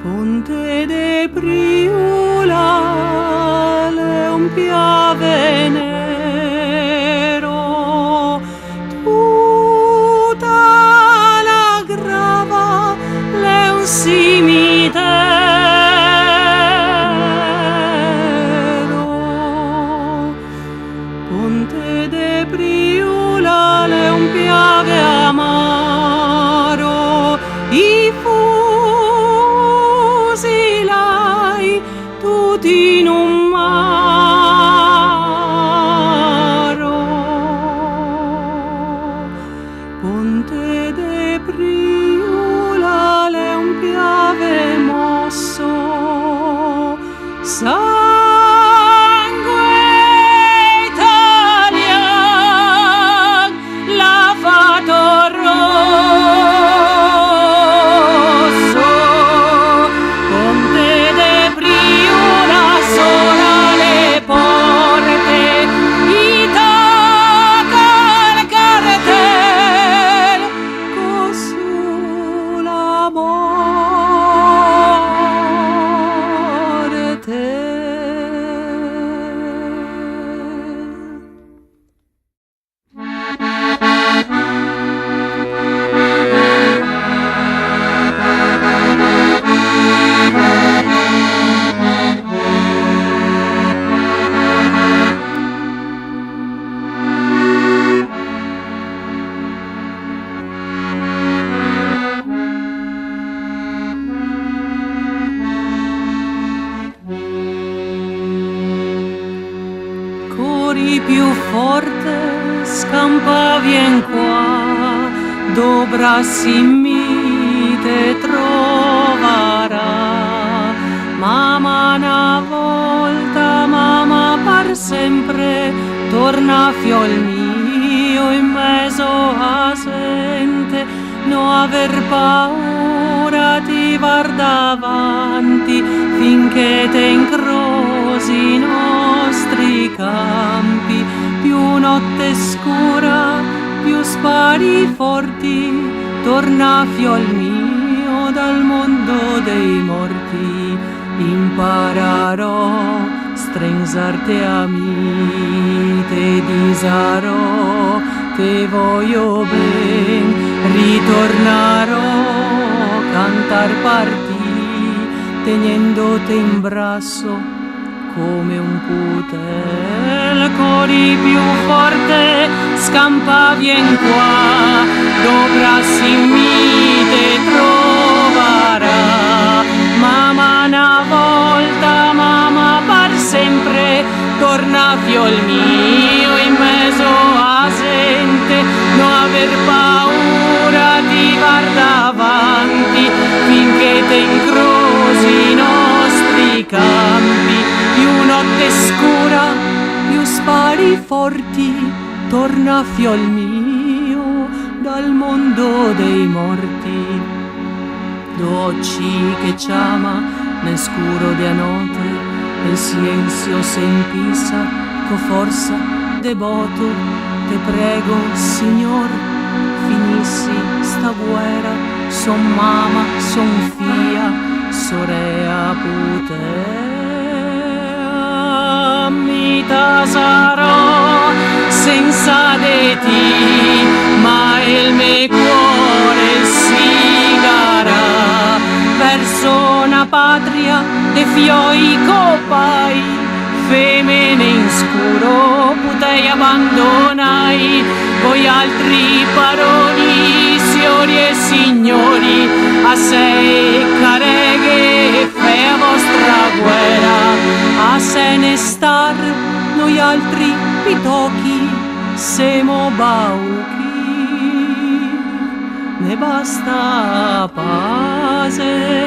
Ponte de Priula, le un piave nero, tutta la grava, le un cimitero. Ponte de Priula, le un piave amaro, i fusilai tutti in un maro. Ponte de Priula, le un piave mosso, sangue italian lavato rosso. Ponte de Priula, sola le porte, Itaca il cartel, cosù la morte. Corri più forte, scampa vien qua, dobra mi te trovarà. Mamma una volta, mamma par sempre, torna fiol mio in mezzo a gente, no aver paura, ti guarda avanti finché te incrosi i nostri campi. Più notte scura, più spari forti, torna fiol mio dal mondo dei morti. Imparerò stringerti a me, te disarò, te voglio ben, ritornerò, cantar partì, tenendote in braccio come un putel. Corri più forte, scampa vien qua, dobra mi te troverà. Mamma una volta, mamma par sempre, torna fiol mio in mezzo a gente, no aver paura, ti guarda avanti finché te incrosi i nostri campi. Più notte scura, più spari forti, torna fiol mio dal mondo dei morti. Dolci che chiama nel scuro de notte, el silenzio se impisa, con forza devoto, te prego, Signor, finissi sta guerra, son mamma, son fia, sorella putea. Mita sarò senza de ti, ma il mio cuore si darà verso una patria de fioi copai, femmine in scuro potei abbandonai. Voi altri baroni, signori e signori, a sei careghe fe a vostra guerra, a se ne star noi altri pitochi semo bauchi, ne basta pace.